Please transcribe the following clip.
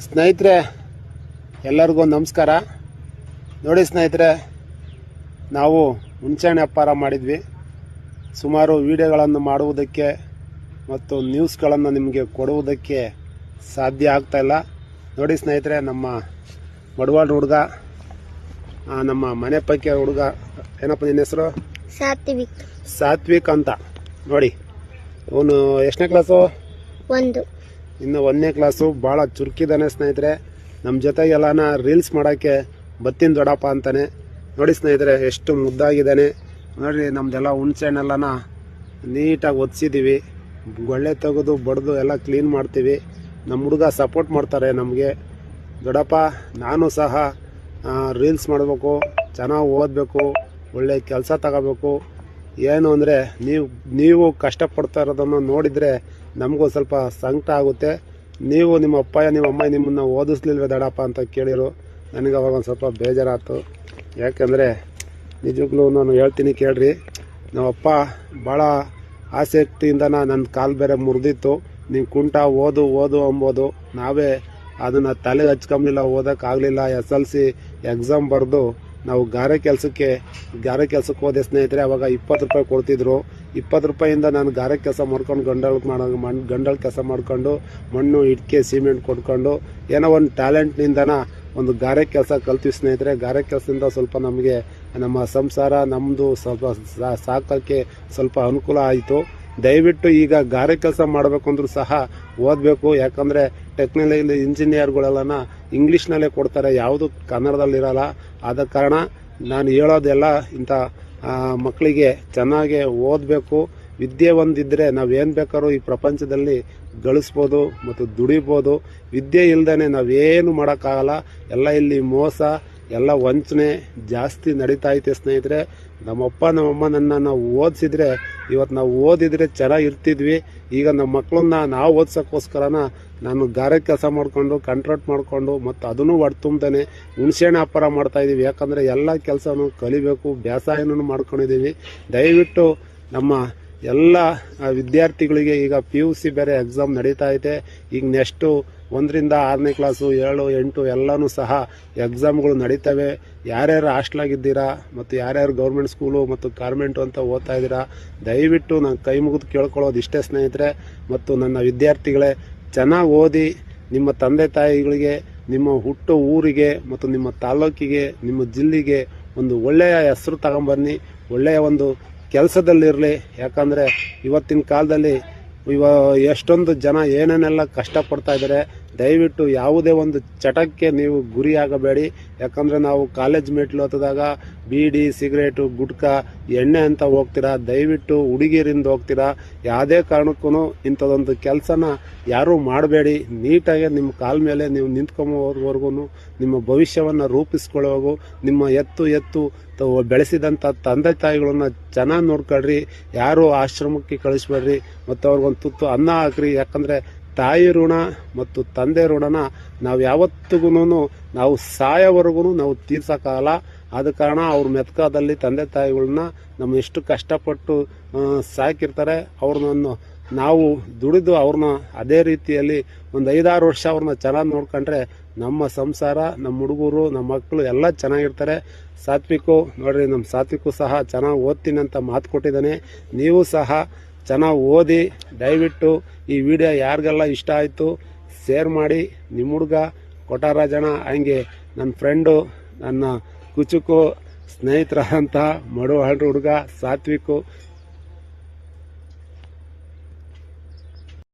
ಸ್ನೇಹಿತರೆ, ಎಲ್ಲರಿಗೂ ನಮಸ್ಕಾರ. ನೋಡಿ ಸ್ನೇಹಿತರೆ, ನಾವು ಹುಣಸೆಹಣ್ಣು ವ್ಯಾಪಾರ ಮಾಡಿದ್ವಿ. ಸುಮಾರು ವಿಡಿಯೋಗಳನ್ನು ಮಾಡುವುದಕ್ಕೆ ಮತ್ತು ನ್ಯೂಸ್ಗಳನ್ನು ನಿಮಗೆ ಕೊಡುವುದಕ್ಕೆ ಸಾಧ್ಯ ಆಗ್ತಾಯಿಲ್ಲ. ನೋಡಿ ಸ್ನೇಹಿತರೆ, ನಮ್ಮ ಮಡವಾಳ ಹುಡುಗ, ನಮ್ಮ ಮನೆ ಪೈಕಿ ಹುಡುಗ, ಏನಪ್ಪ ನಿನ್ನ ಹೆಸರು? ಸಾತ್ವಿಕ್ ಅಂತ. ನೋಡಿ, ಅವನು ಎಷ್ಟನೇ ಕ್ಲಾಸು? ಇನ್ನು 1ನೇ ಕ್ಲಾಸು. ಭಾಳ ಚುರುಕಿದ್ದಾನೆ ಸ್ನೇಹಿತರೆ. ನಮ್ಮ ಜೊತೆಗೆಲ್ಲನ ರೀಲ್ಸ್ ಮಾಡೋಕ್ಕೆ ಬತ್ತಿನ ದೊಡ್ಡಪ್ಪ ಅಂತಾನೆ. ನೋಡಿ ಸ್ನೇಹಿತರೆ, ಎಷ್ಟು ಮುದ್ದಾಗಿದ್ದಾನೆ. ನೋಡಿರಿ, ನಮ್ಮದೆಲ್ಲ ಹುಣಸೆಹಣ್ಣೆಲ್ಲನ ನೀಟಾಗಿ ಒದಿಸಿದ್ದೀವಿ. ಗೊಳ್ಳೆ ತೆಗೆದು ಬಡ್ದು ಎಲ್ಲ ಕ್ಲೀನ್ ಮಾಡ್ತೀವಿ. ನಮ್ಮ ಹುಡುಗ ಸಪೋರ್ಟ್ ಮಾಡ್ತಾರೆ ನಮಗೆ. ದೊಡ್ಡಪ್ಪ, ನಾನು ಸಹ ರೀಲ್ಸ್ ಮಾಡಬೇಕು, ಚೆನ್ನಾಗಿ ಓದಬೇಕು, ಒಳ್ಳೆ ಕೆಲಸ ತಗೋಬೇಕು. ಏನು ಅಂದರೆ ನೀವು ಕಷ್ಟಪಡ್ತಾ ಇರೋದನ್ನು ನೋಡಿದರೆ ನಮಗೂ ಸ್ವಲ್ಪ ಸಂಕಟ ಆಗುತ್ತೆ. ನೀವು ನಿಮ್ಮ ಅಪ್ಪ ನಿಮ್ಮ ಅಮ್ಮ ನಿಮ್ಮನ್ನು ಓದಿಸ್ಲಿಲ್ವೇ ದೊಡ್ಡಪ್ಪ ಅಂತ ಕೇಳಿರು. ನನಗೆ ಅವಾಗ ಒಂದು ಸ್ವಲ್ಪ ಬೇಜಾರಾಯ್ತು. ಯಾಕೆಂದರೆ ನಿಜವಾಗ್ಲೂ ನಾನು ಹೇಳ್ತೀನಿ ಕೇಳ್ರಿ, ನಮ್ಮಪ್ಪ ಭಾಳ ಆಸಕ್ತಿಯಿಂದ ನನ್ನ ಕಾಲು ಬೇರೆ ಮುರಿದಿತ್ತು. ನೀವು ಕುಂಟ ಓದು ಅಂಬೋದು. ನಾವೇ ಅದನ್ನು ತಲೆಗೆ ಹಚ್ಕೊಂಬಿಲ್ಲ, ಓದೋಕ್ಕಾಗಲಿಲ್ಲ. SLC ಎಕ್ಸಾಮ್ ಬರೆದು ನಾವು ಗಾರೆ ಕೆಲಸಕ್ಕೆ ಹೋದೆ ಸ್ನೇಹಿತರೆ. ಅವಾಗ 20 ರೂಪಾಯಿ ಕೊಡ್ತಿದ್ರು. 20 ರೂಪಾಯಿಂದ ನಾನು ಗಾರೆ ಕೆಲಸ ಮಾಡ್ಕೊಂಡು ಗಂಡಳ ಕೆಲಸ ಮಾಡ್ಕೊಂಡು ಮಣ್ಣು ಇಟ್ಕೆ ಸಿಮೆಂಟ್ ಕೊಟ್ಕೊಂಡು ಏನೋ ಒಂದು ಟ್ಯಾಲೆಂಟ್ನಿಂದನ ಒಂದು ಗಾರೆ ಕೆಲಸ ಕಲ್ತೀವಿ ಸ್ನೇಹಿತರೆ. ಗಾರೆ ಕೆಲಸದಿಂದ ಸ್ವಲ್ಪ ನಮಗೆ ನಮ್ಮ ಸಂಸಾರ ನಮ್ಮದು ಸ್ವಲ್ಪ ಸಾಕೋಕ್ಕೆ ಸ್ವಲ್ಪ ಅನುಕೂಲ ಆಯಿತು. ದಯವಿಟ್ಟು ಈಗ ಗಾರೆ ಕೆಲಸ ಮಾಡಬೇಕಂದ್ರೂ ಸಹ ಓದಬೇಕು. ಯಾಕಂದರೆ ಟೆಕ್ನಾಲಜಿ ಇಂಜಿನಿಯರ್ಗಳೆಲ್ಲನ ಇಂಗ್ಲೀಷ್ನಲ್ಲೇ ಕೊಡ್ತಾರೆ, ಯಾವುದು ಕನ್ನಡದಲ್ಲಿರಲ್ಲ. ಆದ ಕಾರಣ ನಾನು ಹೇಳೋದೆಲ್ಲ ಇಂಥ ಮಕ್ಕಳಿಗೆ ಚೆನ್ನಾಗಿ ಓದಬೇಕು. ವಿದ್ಯೆ ಒಂದಿದ್ದರೆ ನಾವೇನು ಬೇಕಾದ್ರೂ ಈ ಪ್ರಪಂಚದಲ್ಲಿ ಗಳಿಸ್ಬೋದು ಮತ್ತು ದುಡಿಬೋದು. ವಿದ್ಯೆ ಇಲ್ದೇ ನಾವೇನು ಮಾಡೋಕ್ಕಾಗಲ್ಲ. ಎಲ್ಲ ಇಲ್ಲಿ ಮೋಸ, ಎಲ್ಲ ವಂಚನೆ ಜಾಸ್ತಿ ನಡೀತಾ ಐತೆ ಸ್ನೇಹಿತರೆ. ನಮ್ಮಪ್ಪ ನಮ್ಮಮ್ಮ ನನ್ನನ್ನು ಓದಿಸಿದ್ರೆ ಇವತ್ತು ನಾವು ಓದಿದರೆ ಚೆನ್ನಾಗಿರ್ತಿದ್ವಿ. ಈಗ ನಮ್ಮ ಮಕ್ಕಳನ್ನ ನಾವು ಓದ್ಸೋಕ್ಕೋಸ್ಕರನ ನಾನು ಗಾರೆ ಕೆಲಸ ಮಾಡಿಕೊಂಡು ಕಾಂಟ್ರಾಕ್ಟ್ ಮಾಡಿಕೊಂಡು ಮತ್ತು ಅದನ್ನು ತುಂಬ್ತಾನೆ ಹುಣಸೆಹಣ್ಣು ವ್ಯಾಪಾರ ಮಾಡ್ತಾಯಿದ್ದೀವಿ. ಯಾಕಂದರೆ ಎಲ್ಲ ಕೆಲಸನೂ ಕಲಿಬೇಕು, ಬೇಸಾಯನೂ ಮಾಡ್ಕೊಂಡಿದ್ದೀವಿ. ದಯವಿಟ್ಟು ನಮ್ಮ ಎಲ್ಲ ವಿದ್ಯಾರ್ಥಿಗಳಿಗೆ ಈಗ PUC ಬೇರೆ ಎಕ್ಸಾಮ್ ನಡೀತಾ ಐತೆ. ಈಗ ನೆಕ್ಸ್ಟು 1ರಿಂದ 6ನೇ ಕ್ಲಾಸು 7, 8 ಎಲ್ಲನೂ ಸಹ ಎಕ್ಸಾಮ್ಗಳು ನಡೀತವೆ. ಯಾರ್ಯಾರು ಹಾಸ್ಟ್ಲಾಗಿದ್ದೀರಾ ಮತ್ತು ಯಾರ್ಯಾರು ಗೌರ್ಮೆಂಟ್ ಸ್ಕೂಲು ಮತ್ತು ಕಾನ್ವೆಂಟು ಅಂತ ಓದ್ತಾ ಇದ್ದೀರಾ, ದಯವಿಟ್ಟು ನಾನು ಕೈ ಮುಗಿದು ಕೇಳ್ಕೊಳ್ಳೋದು ಇಷ್ಟೇ ಸ್ನೇಹಿತರೆ. ಮತ್ತು ನನ್ನ ವಿದ್ಯಾರ್ಥಿಗಳೇ, ಚೆನ್ನಾಗಿ ಓದಿ ನಿಮ್ಮ ತಂದೆ ತಾಯಿಗಳಿಗೆ, ನಿಮ್ಮ ಹುಟ್ಟು ಊರಿಗೆ ಮತ್ತು ನಿಮ್ಮ ತಾಲೂಕಿಗೆ, ನಿಮ್ಮ ಜಿಲ್ಲೆಗೆ ಒಂದು ಒಳ್ಳೆಯ ಹೆಸರು ತಗೊಂಬನ್ನಿ. ಒಳ್ಳೆಯ ಒಂದು ಕೆಲಸದಲ್ಲಿರಲಿ. ಯಾಕಂದರೆ ಇವತ್ತಿನ ಕಾಲದಲ್ಲಿ ಎಷ್ಟೊಂದು ಜನ ಏನೇನೆಲ್ಲ ಕಷ್ಟಪಡ್ತಾ ಇದ್ದಾರೆ. ದಯವಿಟ್ಟು ಯಾವುದೇ ಒಂದು ಚಟಕ್ಕೆ ನೀವು ಗುರಿಯಾಗಬೇಡಿ. ಯಾಕಂದರೆ ನಾವು ಕಾಲೇಜ್ ಮೆಟ್ಲು ಹತ್ತಿದಾಗ ಬೀಡಿ, ಸಿಗರೇಟು, ಗುಟ್ಕಾ, ಎಣ್ಣೆ ಅಂತ ಹೋಗ್ತೀರಾ. ದಯವಿಟ್ಟು ಹುಡುಗಿಯರಿಂದ ಹೋಗ್ತೀರಾ. ಯಾವುದೇ ಕಾರಣಕ್ಕೂ ಇಂಥದ್ದೊಂದು ಕೆಲಸನ ಯಾರೂ ಮಾಡಬೇಡಿ. ನೀಟಾಗಿ ನಿಮ್ಮ ಕಾಲ ಮೇಲೆ ನೀವು ನಿಂತ್ಕೊಂಬೋವರೆಗೂ ನಿಮ್ಮ ಭವಿಷ್ಯವನ್ನು ರೂಪಿಸ್ಕೊಳ್ಳೋವರೆಗೂ ನಿಮ್ಮ ಎತ್ತು ಬೆಳೆಸಿದಂಥ ತಂದೆ ತಾಯಿಗಳನ್ನ ಚೆನ್ನಾಗಿ ನೋಡ್ಕೊಳ್ರಿ. ಯಾರೂ ಆಶ್ರಮಕ್ಕೆ ಕಳಿಸ್ಬೇಡ್ರಿ ಮತ್ತು ಅವ್ರಿಗೊಂದು ತುತ್ತು ಅನ್ನ ಹಾಕ್ರಿ. ಯಾಕಂದರೆ ತಾಯಿ ಋಣ ಮತ್ತು ತಂದೆ ಋಣನ ನಾವು ಯಾವತ್ತಿಗೂ ನಾವು ಸಾಯೋವರೆಗೂ ನಾವು ತೀರ್ಸೋಕ್ಕಾಗಲ್ಲ. ಆದ ಕಾರಣ ಅವ್ರ ಮೆತ್ಕಾದಲ್ಲಿ ತಂದೆ ತಾಯಿಗಳನ್ನ ನಮ್ಮ ಎಷ್ಟು ಕಷ್ಟಪಟ್ಟು ಸಾಕಿರ್ತಾರೆ, ಅವ್ರನ್ನ ನಾವು ದುಡಿದು ಅವ್ರನ್ನ ಅದೇ ರೀತಿಯಲ್ಲಿ ಒಂದು 5-6 ವರ್ಷ ಅವ್ರನ್ನ ಚೆನ್ನಾಗಿ ನೋಡ್ಕೊಂಡ್ರೆ ನಮ್ಮ ಸಂಸಾರ, ನಮ್ಮ ಹುಡುಗರು, ನಮ್ಮ ಮಕ್ಕಳು ಎಲ್ಲ ಚೆನ್ನಾಗಿರ್ತಾರೆ. ಸಾತ್ವಿಕು ನೋಡ್ರಿ, ನಮ್ಮ ಸಾತ್ವಿಕು ಸಹ ಚೆನ್ನಾಗಿ ಓದ್ತೀನಿ ಅಂತ ಮಾತು ಕೊಟ್ಟಿದ್ದಾನೆ. ನೀವು ಸಹ ಚೆನ್ನಾಗಿ ಓದಿ. ದಯವಿಟ್ಟು ಈ ವಿಡಿಯೋ ಯಾರಿಗೆಲ್ಲ ಇಷ್ಟ ಆಯಿತು ಶೇರ್ ಮಾಡಿ. ನಿಮ್ಮ ಹುಡುಗ ಕೊಟರಾಜಣ್ಣ, ಹಂಗೆ ನನ್ನ ಫ್ರೆಂಡು, ನನ್ನ ಕುಚುಕು ಸ್ನೇಹಿತರಂಥ ಮಡುವಾಳ ಹುಡುಗ ಸಾತ್ವಿಕು